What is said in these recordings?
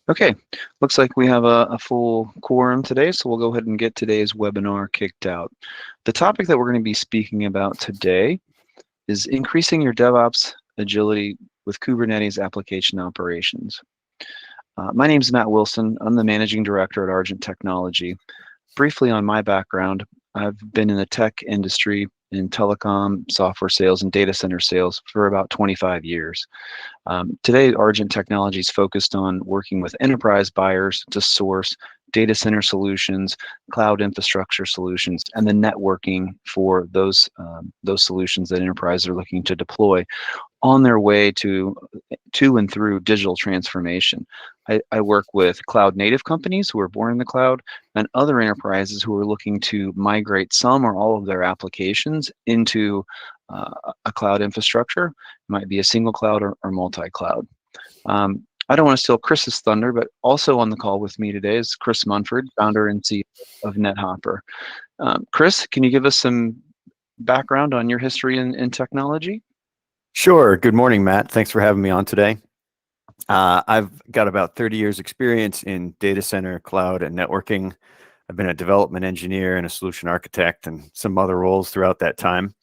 Okay, looks like we have a full quorum today, so we'll go ahead and get today's webinar kicked out. The topic that we're going to be speaking about today is increasing your DevOps agility with Kubernetes application operations. My name is Matt Wilson. I'm the managing director at Argent Technology. Briefly on my background, I've been in the tech industry in telecom, software sales, and data center sales for about 25 years. Today, Argent Technology is focused on working with enterprise buyers to source data center solutions, cloud infrastructure solutions, and the networking for those solutions that enterprises are looking to deploy on their way to and through digital transformation. I work with cloud native companies who are born in the cloud and other enterprises who are looking to migrate some or all of their applications into a cloud infrastructure. It might be a single cloud or multi-cloud. I don't want to steal Chris's thunder, but also on the call with me today is Chris Munford, founder and CEO of NetHopper. Chris, can you give us some background on your history in technology? Sure. Good morning, Matt. Thanks for having me on today. I've got about 30 years experience in data center, cloud, and networking. I've been a development engineer and a solution architect and some other roles throughout that time.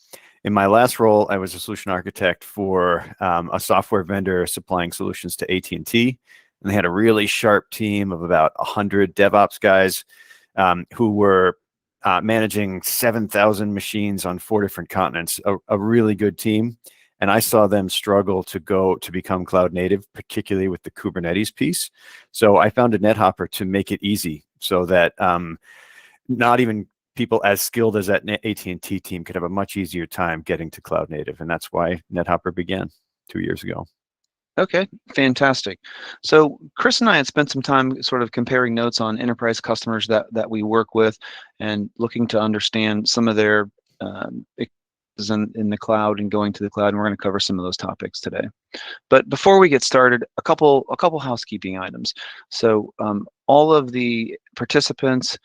In my last role, I was a solution architect for a software vendor supplying solutions to AT&T. And they had a really sharp team of about 100 DevOps guys who were managing 7,000 machines on 4 different continents, a really good team. And I saw them struggle to become cloud native, particularly with the Kubernetes piece. So I founded NetHopper to make it easy so that not even people as skilled as that AT&T team could have a much easier time getting to cloud native. And that's why NetHopper began 2 years ago. Okay, fantastic. So Chris and I had spent some time sort of comparing notes on enterprise customers that we work with and looking to understand some of their in the cloud and going to the cloud, and we're going to cover some of those topics today. But before we get started, a couple housekeeping items. So all of the participants,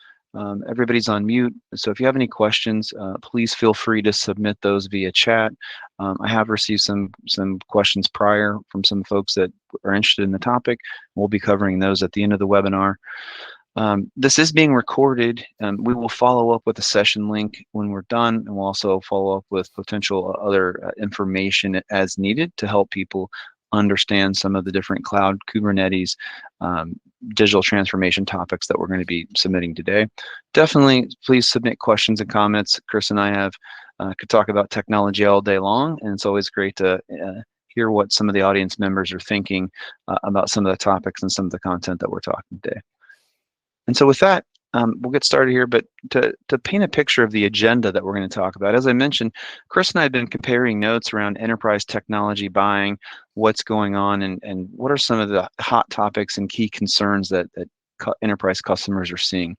everybody's on mute. So if you have any questions, please feel free to submit those via chat. I have received some questions prior from some folks that are interested in the topic. We'll be covering those at the end of the webinar. This is being recorded. We will follow up with a session link when we're done, and we'll also follow up with potential other information as needed to help people understand some of the different cloud Kubernetes digital transformation topics that we're going to be submitting today. Definitely, please submit questions and comments. Chris and I could talk about technology all day long, and it's always great to hear what some of the audience members are thinking about some of the topics and some of the content that we're talking today. And so with that, we'll get started here, but to paint a picture of the agenda that we're going to talk about, as I mentioned, Chris and I have been comparing notes around enterprise technology buying, what's going on, and what are some of the hot topics and key concerns that enterprise customers are seeing.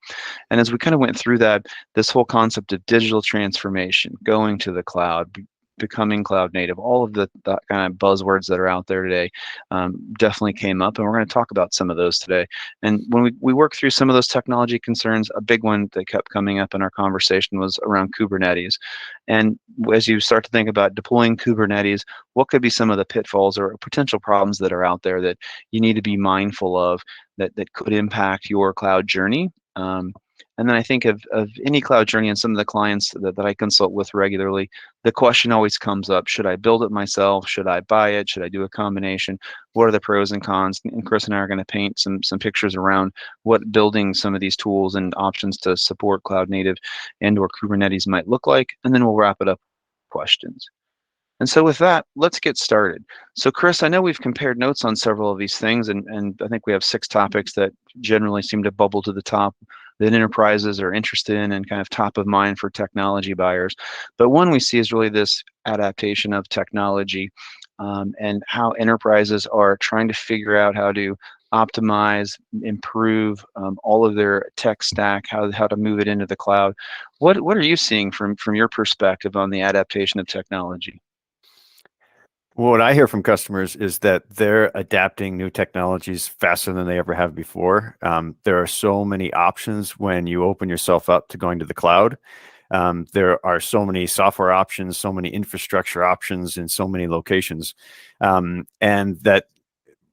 And as we kind of went through that, this whole concept of digital transformation, going to the cloud, becoming cloud native, all of the kind of buzzwords that are out there today definitely came up, and we're going to talk about some of those today. And when we work through some of those technology concerns, a big one that kept coming up in our conversation was around Kubernetes. And as you start to think about deploying Kubernetes, what could be some of the pitfalls or potential problems that are out there that you need to be mindful of that could impact your cloud journey? And then I think of any cloud journey and some of the clients that I consult with regularly, the question always comes up: should I build it myself? Should I buy it? Should I do a combination? What are the pros and cons? And Chris and I are going to paint some pictures around what building some of these tools and options to support cloud native and or Kubernetes might look like, and then we'll wrap it up with questions. And so with that, let's get started. So Chris, I know we've compared notes on several of these things, and I think we have 6 topics that generally seem to bubble to the top that enterprises are interested in and kind of top of mind for technology buyers. But one we see is really this adaptation of technology and how enterprises are trying to figure out how to optimize, improve all of their tech stack, how to move it into the cloud. What are you seeing from your perspective on the adaptation of technology? What I hear from customers is that they're adapting new technologies faster than they ever have before. There are so many options when you open yourself up to going to the cloud. There are so many software options, so many infrastructure options in so many locations. And that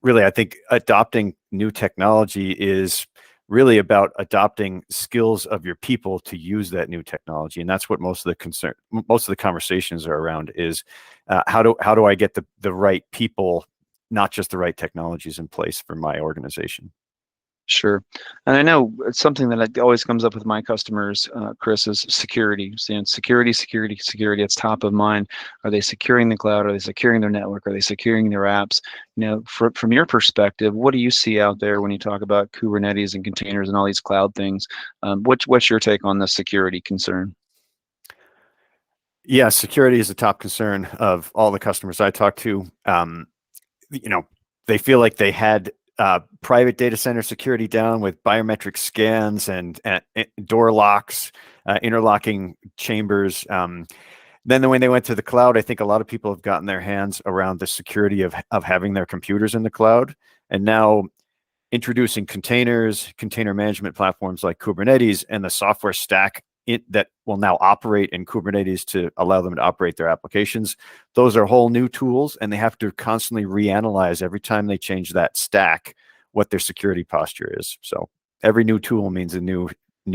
really, I think adopting new technology is really about adopting skills of your people to use that new technology, and that's what most of the conversations are around. Is how do I get the right people, not just the right technologies in place for my organization. Sure. And I know it's something that always comes up with my customers, Chris, is security. Saying security, security, security. It's top of mind. Are they securing the cloud? Are they securing their network? Are they securing their apps? From your perspective, what do you see out there when you talk about Kubernetes and containers and all these cloud things? What's your take on the security concern? Yeah, security is a top concern of all the customers I talk to. They feel like they had private data center security down with biometric scans and door locks, interlocking chambers. Then when they went to the cloud, I think a lot of people have gotten their hands around the security of having their computers in the cloud. And now introducing containers, container management platforms like Kubernetes, and the software stack that will now operate in Kubernetes to allow them to operate their applications. Those are whole new tools, and they have to constantly reanalyze every time they change that stack what their security posture is. So every new tool means a new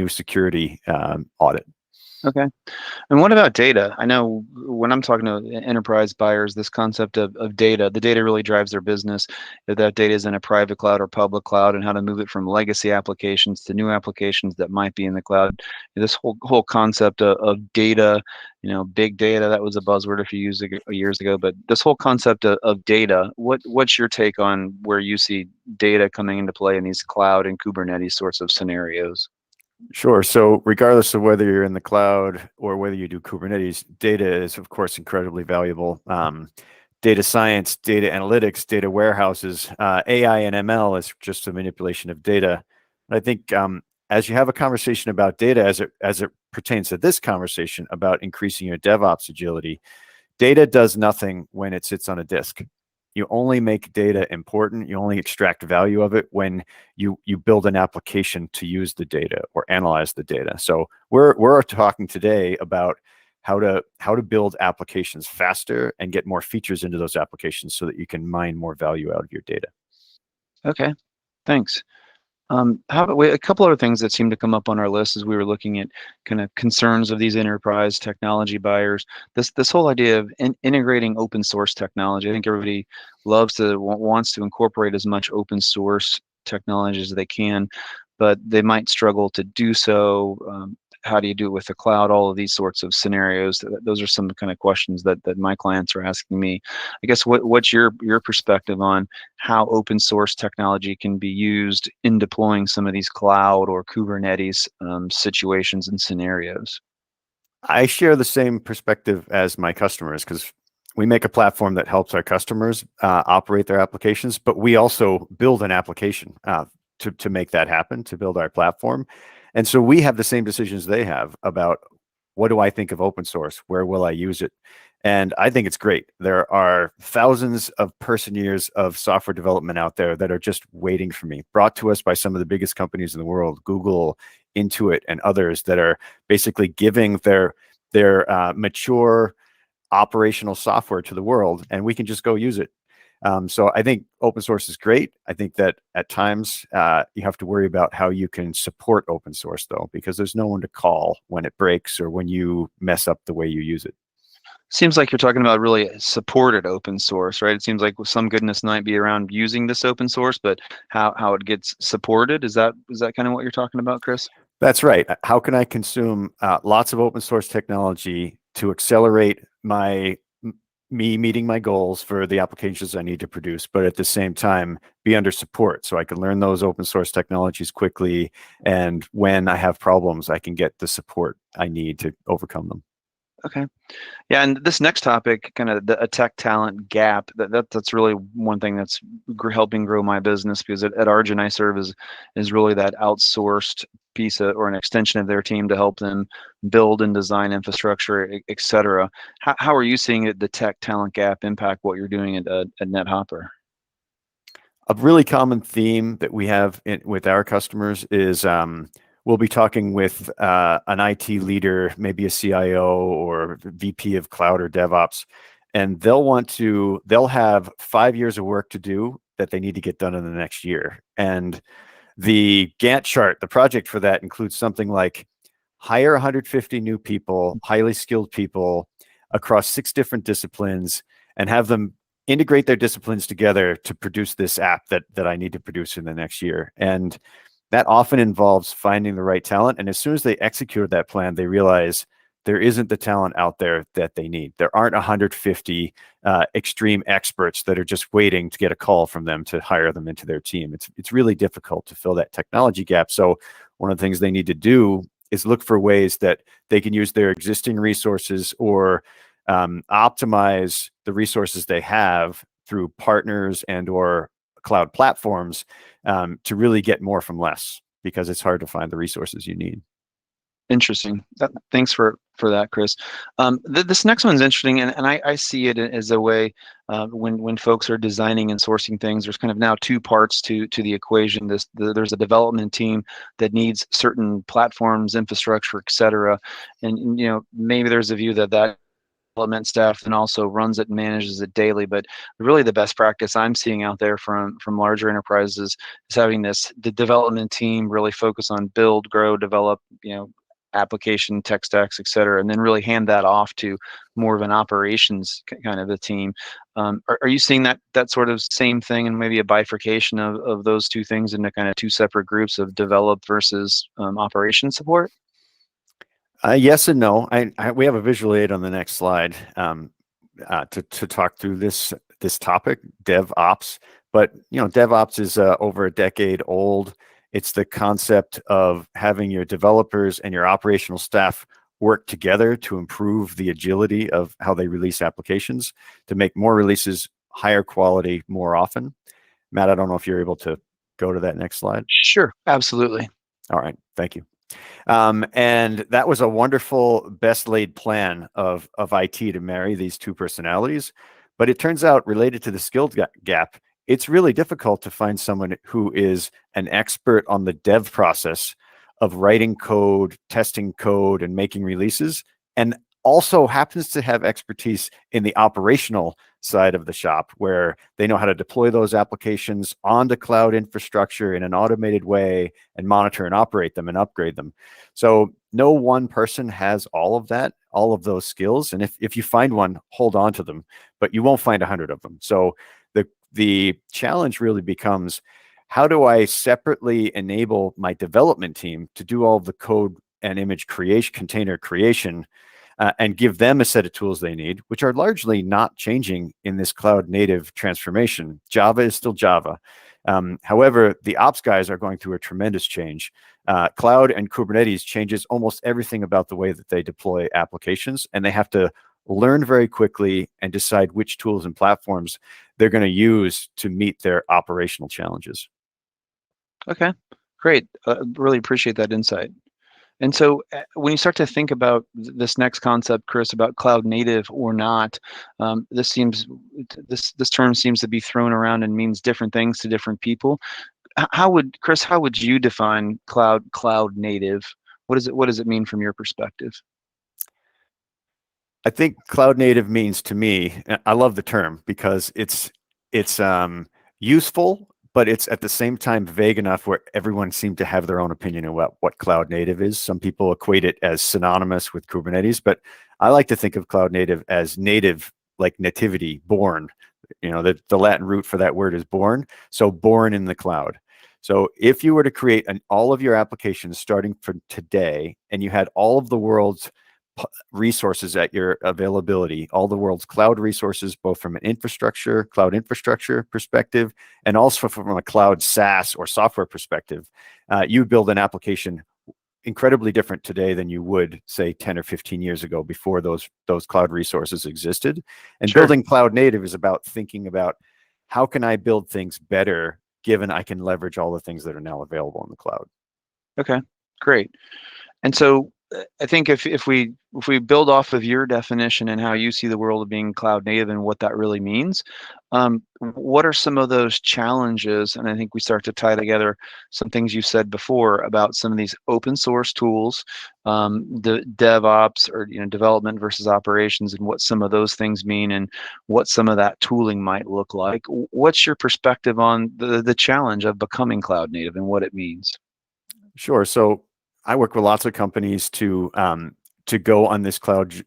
security audit. Okay. And what about data? I know when I'm talking to enterprise buyers, this concept of data, the data really drives their business. If that data is in a private cloud or public cloud, and how to move it from legacy applications to new applications that might be in the cloud. This whole concept of data, big data, that was a buzzword a few years ago. But this whole concept of data, what's your take on where you see data coming into play in these cloud and Kubernetes sorts of scenarios? Sure. So regardless of whether you're in the cloud or whether you do Kubernetes, data is, of course, incredibly valuable. Data science, data analytics, data warehouses, AI and ML is just a manipulation of data. I think as you have a conversation about data, as it pertains to this conversation about increasing your DevOps agility, data does nothing when it sits on a disk. You only make data important. You only extract value of it when you build an application to use the data or analyze the data. So we're talking today about how to build applications faster and get more features into those applications so that you can mine more value out of your data. Okay, thanks. How about a couple other things that seem to come up on our list as we were looking at kind of concerns of these enterprise technology buyers. This whole idea of integrating open source technology. I think everybody wants to incorporate as much open source technology as they can, but they might struggle to do so. How do you do it with the cloud? All of these sorts of scenarios. Those are some kind of questions that my clients are asking me. I guess what's your perspective on how open source technology can be used in deploying some of these cloud or Kubernetes situations and scenarios? I share the same perspective as my customers because we make a platform that helps our customers operate their applications, but we also build an application to make that happen, to build our platform. And so we have the same decisions they have about what do I think of open source? Where will I use it? And I think it's great. There are thousands of person years of software development out there that are just waiting for me, brought to us by some of the biggest companies in the world, Google, Intuit, and others that are basically giving their mature operational software to the world, and we can just go use it. So I think open source is great. I think that at times you have to worry about how you can support open source, though, because there's no one to call when it breaks or when you mess up the way you use it. Seems like you're talking about really supported open source, right? It seems like some goodness might be around using this open source, but how it gets supported, is that kind of what you're talking about, Chris? That's right. How can I consume lots of open source technology to accelerate me meeting my goals for the applications I need to produce, but at the same time be under support so I can learn those open source technologies quickly, and when I have problems, I can get the support I need to overcome them. Okay. Yeah, and this next topic, kind of a tech talent gap, that's really one thing that's helping grow my business, because at Argent I serve as really that outsourced piece or an extension of their team to help them build and design infrastructure, et cetera. How are you seeing the tech talent gap impact what you're doing at NetHopper? A really common theme that we have with our customers is we'll be talking with an IT leader, maybe a CIO or VP of cloud or DevOps, and they'll have 5 years of work to do that they need to get done in the next year. And the Gantt chart, the project for that includes something like hire 150 new people, highly skilled people across 6 different disciplines, and have them integrate their disciplines together to produce this app that I need to produce in the next year. And that often involves finding the right talent. And as soon as they execute that plan, they realize there isn't the talent out there that they need. There aren't 150 extreme experts that are just waiting to get a call from them to hire them into their team. It's really difficult to fill that technology gap. So one of the things they need to do is look for ways that they can use their existing resources or optimize the resources they have through partners and or cloud platforms to really get more from less, because it's hard to find the resources you need. Interesting. Thanks for that, Chris. This next one's interesting, and I see it as a way when folks are designing and sourcing things. There's kind of now 2 parts to the equation. There's a development team that needs certain platforms, infrastructure, et cetera, and maybe there's a view that development staff then also runs it and manages it daily. But really, the best practice I'm seeing out there from larger enterprises is having the development team really focus on build, grow, develop, application, tech stacks, et cetera, and then really hand that off to more of an operations kind of a team. Are you seeing that sort of same thing, and maybe a bifurcation of those 2 things into kind of 2 separate groups of develop versus operation support? Yes and no. We have a visual aid on the next slide to talk through this topic, DevOps. But DevOps is over a decade old. It's the concept of having your developers and your operational staff work together to improve the agility of how they release applications, to make more releases higher quality more often. Matt, I don't know if you're able to go to that next slide. Sure, absolutely. All right, thank you. And that was a wonderful best laid plan of IT to marry these 2 personalities. But it turns out, related to the skills gap, it's really difficult to find someone who is an expert on the dev process of writing code, testing code, and making releases, and also happens to have expertise in the operational side of the shop, where they know how to deploy those applications onto cloud infrastructure in an automated way and monitor and operate them and upgrade them. So no one person has all of that, all of those skills. And if you find one, hold on to them, but you won't find 100 of them. So the challenge really becomes, how do I separately enable my development team to do all of the code and image creation, container creation, and give them a set of tools they need, which are largely not changing in this cloud native transformation. Java is still Java. However, the ops guys are going through a tremendous change. Cloud and Kubernetes changes almost everything about the way that they deploy applications, and they have to learn very quickly and decide which tools and platforms they're going to use to meet their operational challenges. Okay, great. Really appreciate that insight. And so when you start to think about this next concept, Chris, about cloud native or not, this term seems to be thrown around and means different things to different people. Chris, how would you define cloud native? What does it mean from your perspective? I think cloud native means, to me, I love the term because it's useful, but it's at the same time vague enough where everyone seems to have their own opinion about what cloud native is. Some people equate it as synonymous with Kubernetes, but I like to think of cloud native as native, like nativity, born. The Latin root for that word is born. So born in the cloud. So if you were to create all of your applications starting from today, and you had all of the world's resources at your availability, all the world's cloud resources, both from an cloud infrastructure perspective, and also from a cloud SaaS or software perspective, you build an application incredibly different today than you would, say, 10 or 15 years ago, before those cloud resources existed. And Sure. Building cloud native is about thinking about, how can I build things better given I can leverage all the things that are now available in the cloud? Okay, great. And so I think if we build off of your definition and how you see the world of being cloud native and what that really means, what are some of those challenges? And I think we start to tie together some things you said before about some of these open source tools, the DevOps or development versus operations, and what some of those things mean, and what some of that tooling might look like. What's your perspective on the challenge of becoming cloud native and what it means? Sure. So I work with lots of companies to go on this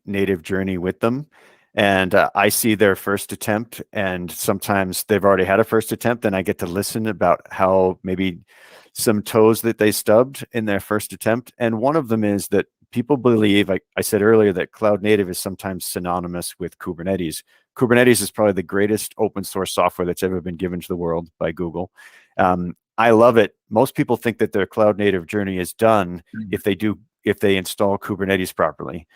native journey with them. And I see their first attempt, and sometimes they've already had a first attempt, and I get to listen about how maybe some toes that they stubbed in their first attempt. And one of them is that people believe, like I said earlier, that cloud native is sometimes synonymous with Kubernetes. Kubernetes is probably the greatest open source software that's ever been given to the world by Google. I love it. Most people think that their cloud native journey is done if they install Kubernetes properly.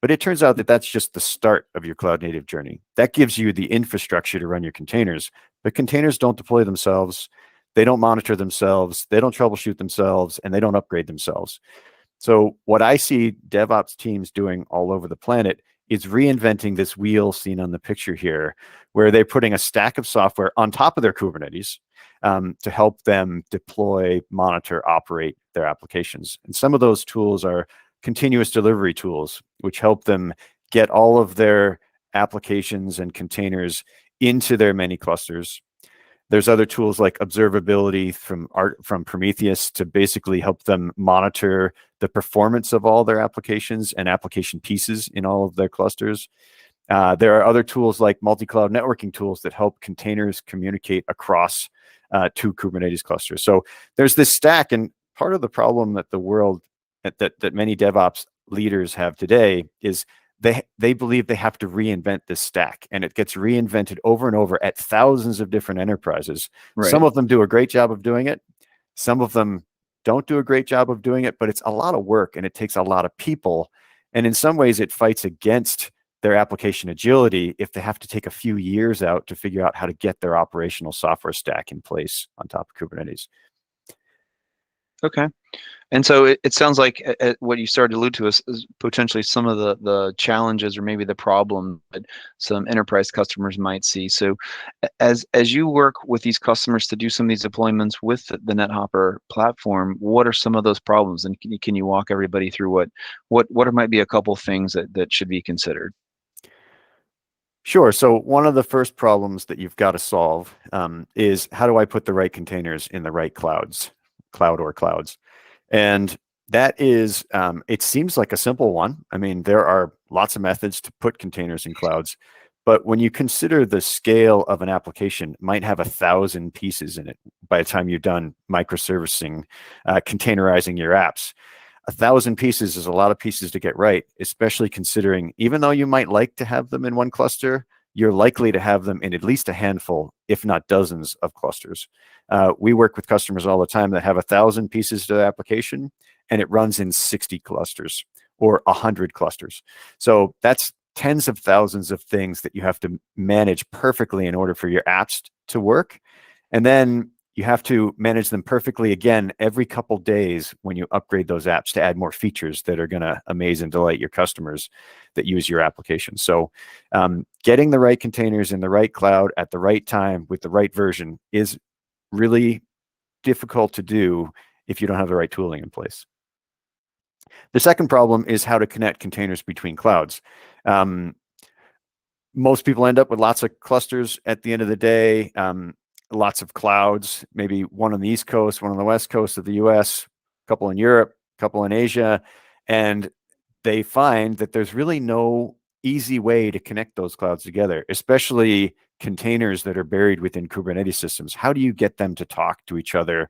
But it turns out that that's just the start of your cloud native journey. That gives you the infrastructure to run your containers. But containers don't deploy themselves. They don't monitor themselves. They don't troubleshoot themselves, and they don't upgrade themselves. So what I see DevOps teams doing all over the planet is reinventing this wheel seen on the picture here, where they're putting a stack of software on top of their Kubernetes to help them deploy, monitor, operate their applications. And some of those tools are continuous delivery tools, which help them get all of their applications and containers into their many clusters. There's other tools like observability from Prometheus to basically help them monitor the performance of all their applications and application pieces in all of their clusters. There are other tools like multi-cloud networking tools that help containers communicate across two Kubernetes clusters. So there's this stack, and part of the problem that the world that many DevOps leaders have today is they believe they have to reinvent this stack, and it gets reinvented over and over at thousands of different enterprises. Right. Some of them do a great job of doing it. Some of them don't do a great job of doing it, but it's a lot of work and it takes a lot of people. And in some ways it fights against their application agility if they have to take a few years out to figure out how to get their operational software stack in place on top of Kubernetes. Okay. And so it sounds like what you started to allude to is potentially some of the challenges or maybe the problem that some enterprise customers might see. So as you work with these customers to do some of these deployments with the NetHopper platform, what are some of those problems? And can you walk everybody through what might be a couple things that should be considered? Sure. So one of the first problems that you've got to solve is, how do I put the right containers in the right cloud or clouds? And that is, it seems like a simple one. I mean, there are lots of methods to put containers in clouds, but when you consider the scale of an application, it might have 1,000 pieces in it by the time you're done microservicing, containerizing your apps. 1,000 pieces is a lot of pieces to get right, especially considering even though you might like to have them in one cluster, you're likely to have them in at least a handful, if not dozens of clusters. We work with customers all the time that have 1,000 pieces to their application, and it runs in 60 clusters or 100 clusters. So that's tens of thousands of things that you have to manage perfectly in order for your apps to work. And then you have to manage them perfectly again every couple days when you upgrade those apps to add more features that are going to amaze and delight your customers that use your application. So getting the right containers in the right cloud at the right time with the right version is really difficult to do if you don't have the right tooling in place. The second problem is how to connect containers between clouds. Most people end up with lots of clusters at the end of the day. Lots of clouds, maybe one on the East Coast, one on the West Coast of the US, a couple in Europe, a couple in Asia. And they find that there's really no easy way to connect those clouds together, especially containers that are buried within Kubernetes systems. How do you get them to talk to each other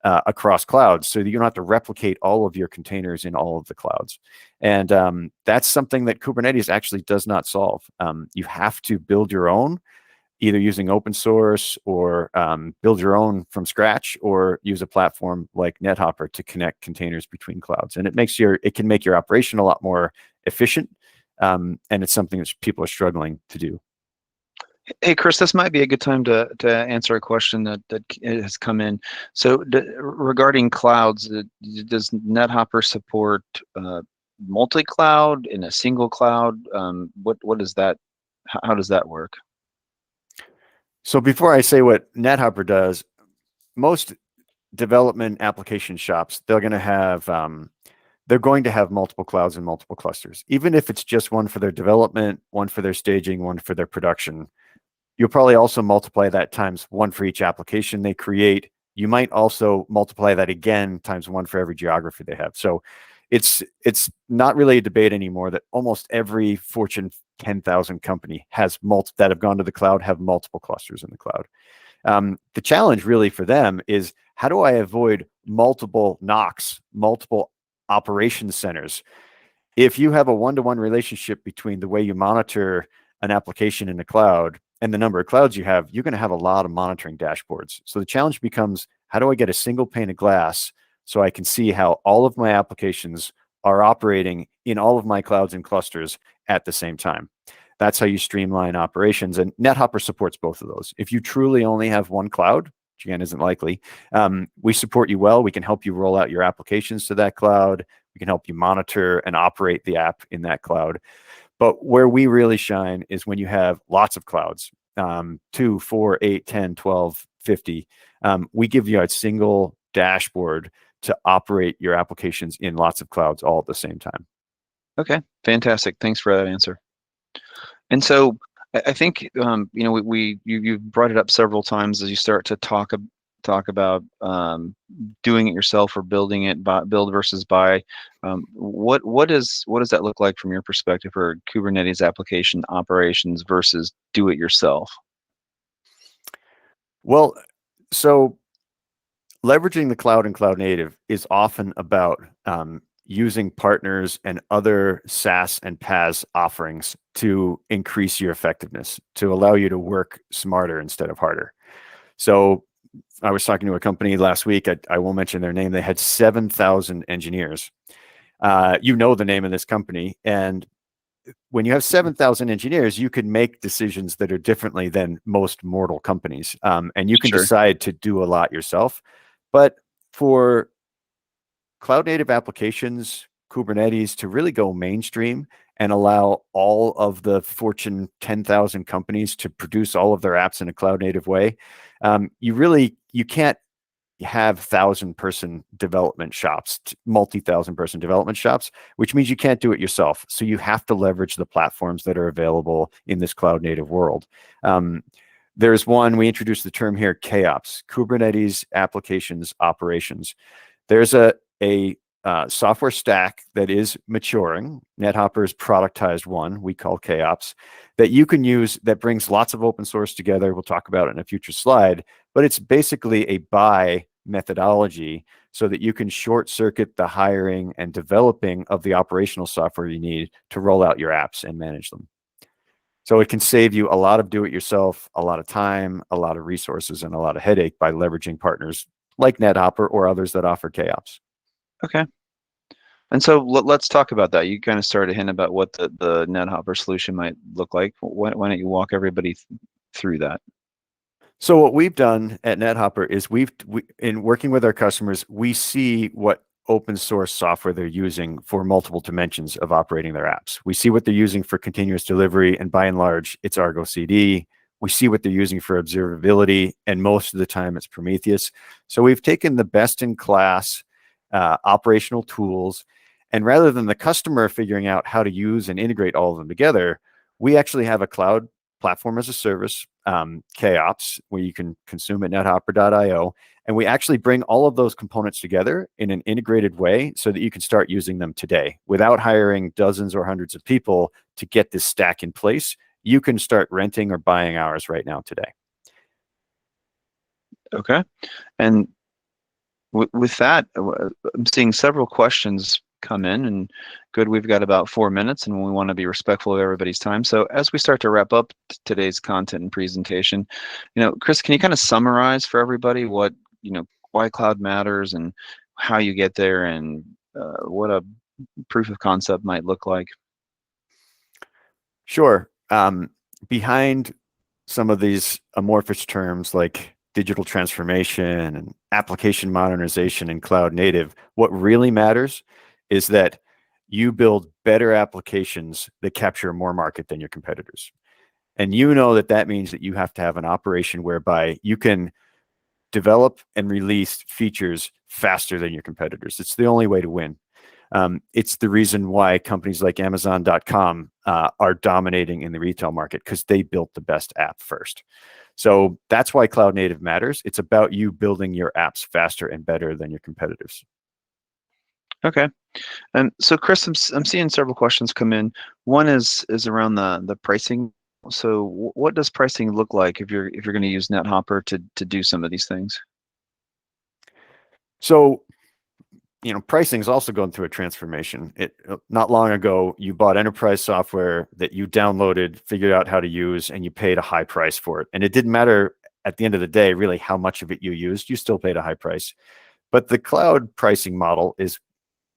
across clouds so that you don't have to replicate all of your containers in all of the clouds? And that's something that Kubernetes actually does not solve. You have to build your own, either using open source or build your own from scratch, or use a platform like NetHopper to connect containers between clouds. And it can make your operation a lot more efficient. And it's something that people are struggling to do. Hey, Chris, this might be a good time to answer a question that has come in. So regarding clouds, does NetHopper support multi-cloud, in a single cloud? What is that? How does that work? So before I say what NetHopper does, most development application shops, they're going to have multiple clouds and multiple clusters. Even if it's just one for their development, one for their staging, one for their production, you'll probably also multiply that times one for each application they create. You might also multiply that again times one for every geography they have. So it's not really a debate anymore that almost every Fortune 10,000 company that have gone to the cloud have multiple clusters in the cloud. The challenge really for them is, how do I avoid multiple NOCs, multiple operations centers? If you have a one-to-one relationship between the way you monitor an application in the cloud and the number of clouds you have, you're going to have a lot of monitoring dashboards. So the challenge becomes, how do I get a single pane of glass so I can see how all of my applications are operating in all of my clouds and clusters at the same time? That's how you streamline operations. And NetHopper supports both of those. If you truly only have one cloud, which again isn't likely, we support you well. We can help you roll out your applications to that cloud. We can help you monitor and operate the app in that cloud. But where we really shine is when you have lots of clouds, 2, 4, 8, 10, 12, 50. We give you a single dashboard to operate your applications in lots of clouds all at the same time. Okay, fantastic. Thanks for that answer. And so I think you've brought it up several times as you start to talk about doing it yourself or building it, build versus buy. What does that look like from your perspective for Kubernetes application operations versus do it yourself? Well, so leveraging the cloud and cloud native is often about using partners and other SaaS and PaaS offerings to increase your effectiveness, to allow you to work smarter instead of harder. So I was talking to a company last week. I won't mention their name. They had 7,000 engineers. You know the name of this company. And when you have 7,000 engineers, you can make decisions that are differently than most mortal companies. And you can Sure. decide to do a lot yourself. But for cloud native applications, Kubernetes to really go mainstream and allow all of the Fortune 10,000 companies to produce all of their apps in a cloud native way, you can't have 1,000-person development shops, multi-1,000-person development shops, which means you can't do it yourself. So you have to leverage the platforms that are available in this cloud native world. There's one, we introduced the term here, KOps, Kubernetes Applications Operations. There's a software stack that is maturing. NetHopper's productized one we call KOps that you can use that brings lots of open source together. We'll talk about it in a future slide, but it's basically a buy methodology so that you can short circuit the hiring and developing of the operational software you need to roll out your apps and manage them. So it can save you a lot of do-it-yourself, a lot of time, a lot of resources, and a lot of headache by leveraging partners like NetHopper or others that offer KOps. Okay. And so let's talk about that. You kind of started hinting about what the NetHopper solution might look like. Why don't you walk everybody through that? So what we've done at NetHopper is in working with our customers, we see what open source software they're using for multiple dimensions of operating their apps. We see what they're using for continuous delivery, and by and large, it's Argo CD. We see what they're using for observability, and most of the time it's Prometheus. So we've taken the best-in-class operational tools, and rather than the customer figuring out how to use and integrate all of them together, we actually have a cloud platform as a service, KOps, where you can consume at nethopper.io. And we actually bring all of those components together in an integrated way so that you can start using them today without hiring dozens or hundreds of people to get this stack in place. You can start renting or buying ours right now today. Okay. And with that, I'm seeing several questions come in, and good, we've got about 4 minutes and we want to be respectful of everybody's time. So as we start to wrap up today's content and presentation, Chris, can you kind of summarize for everybody what, why cloud matters and how you get there and what a proof of concept might look like? Sure. Behind some of these amorphous terms like digital transformation and application modernization and cloud native, what really matters is that you build better applications that capture more market than your competitors. And you know that that means that you have to have an operation whereby you can develop and release features faster than your competitors. It's the only way to win. It's the reason why companies like Amazon.com are dominating in the retail market, because they built the best app first. So that's why cloud native matters. It's about you building your apps faster and better than your competitors. Okay. And so, Chris, I'm seeing several questions come in. One is around the pricing. So, what does pricing look like if you're going to use NetHopper to do some of these things? So, pricing is also going through a transformation. Not long ago, you bought enterprise software that you downloaded, figured out how to use, and you paid a high price for it. And it didn't matter at the end of the day, really, how much of it you used. You still paid a high price. But the cloud pricing model is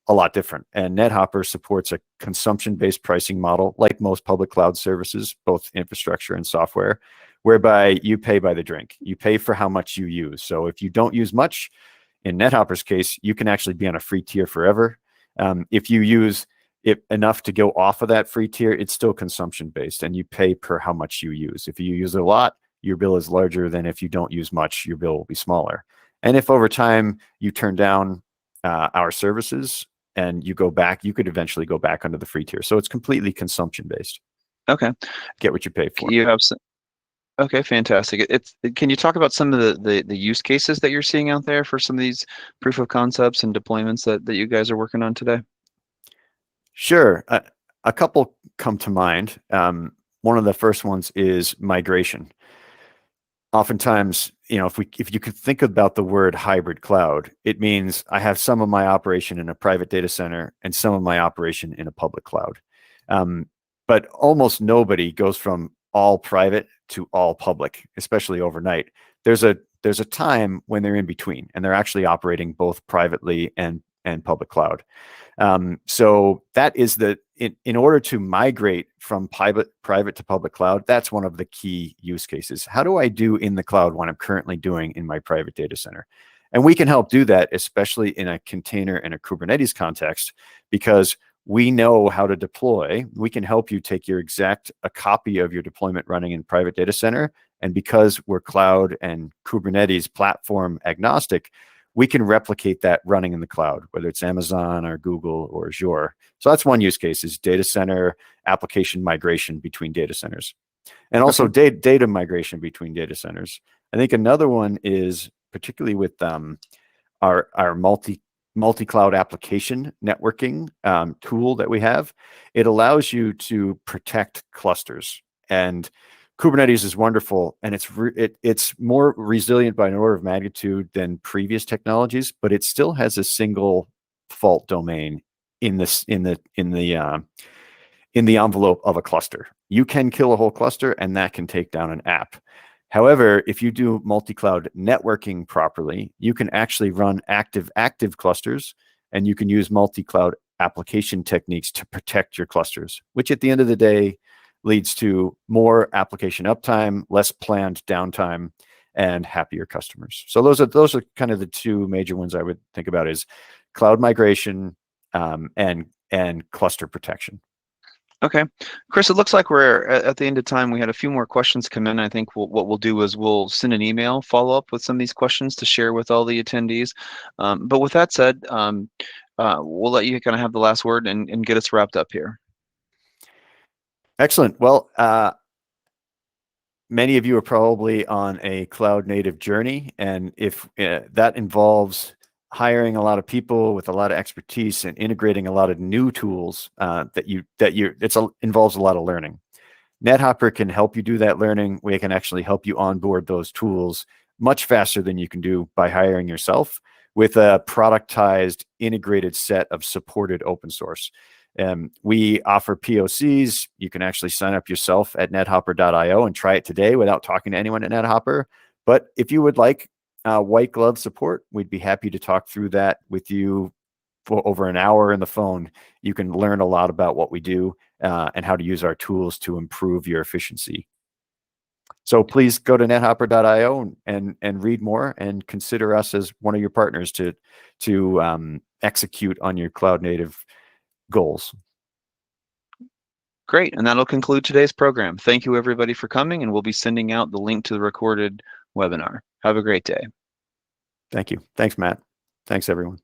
a lot different. And NetHopper supports a consumption-based pricing model, like most public cloud services, both infrastructure and software, whereby you pay by the drink. You pay for how much you use. So if you don't use much, in NetHopper's case, you can actually be on a free tier forever. If you use it enough to go off of that free tier, it's still consumption-based, and you pay per how much you use. If you use a lot, your bill is larger than if you don't use much, your bill will be smaller. And if over time you turn down our services and you go back, you could eventually go back under the free tier. So it's completely consumption-based. Okay. Get what you pay for. You have some. Okay, fantastic. Can you talk about some of the use cases that you're seeing out there for some of these proof of concepts and deployments that you guys are working on today? Sure. A couple come to mind. One of the first ones is migration. Oftentimes, if you could think about the word hybrid cloud, it means I have some of my operation in a private data center and some of my operation in a public cloud. But almost nobody goes from all private to all public, especially overnight. There's a time when they're in between, and they're actually operating both privately and public cloud. So that is in order to migrate from private to public cloud, that's one of the key use cases. How do I do in the cloud what I'm currently doing in my private data center? And we can help do that, especially in a container and a Kubernetes context, because we know how to deploy. We can help you take a copy of your deployment running in private data center. And because we're cloud and Kubernetes platform agnostic, we can replicate that running in the cloud, whether it's Amazon or Google or Azure. So that's one use case, is data center application migration between data centers. And also data migration between data centers. I think another one is particularly with our multi-cloud application networking tool that we have. It allows you to protect clusters. And Kubernetes is wonderful, and it's more resilient by an order of magnitude than previous technologies, but it still has a single fault domain in the envelope of a cluster. You can kill a whole cluster, and that can take down an app. However, if you do multi-cloud networking properly, you can actually run active clusters, and you can use multi-cloud application techniques to protect your clusters, which at the end of the day leads to more application uptime, less planned downtime, and happier customers. So those are kind of the two major ones I would think about, is cloud migration and cluster protection. Okay, Chris, it looks like we're at the end of time. We had a few more questions come in. I think what we'll do is we'll send an email follow up with some of these questions to share with all the attendees. But with that said, we'll let you kind of have the last word and get us wrapped up here. Excellent. Well, many of you are probably on a cloud native journey, and if that involves hiring a lot of people with a lot of expertise and integrating a lot of new tools, it involves a lot of learning. NetHopper can help you do that learning. We can actually help you onboard those tools much faster than you can do by hiring yourself, with a productized, integrated set of supported open source. We offer POCs. You can actually sign up yourself at nethopper.io and try it today without talking to anyone at NetHopper. But if you would like white glove support, we'd be happy to talk through that with you for over an hour in the phone. You can learn a lot about what we do and how to use our tools to improve your efficiency. So please go to nethopper.io and read more, and consider us as one of your partners to execute on your cloud native goals. Great, and that'll conclude today's program. Thank you everybody for coming, and we'll be sending out the link to the recorded webinar. Have a great day. Thank you. Thanks, Matt. Thanks, everyone.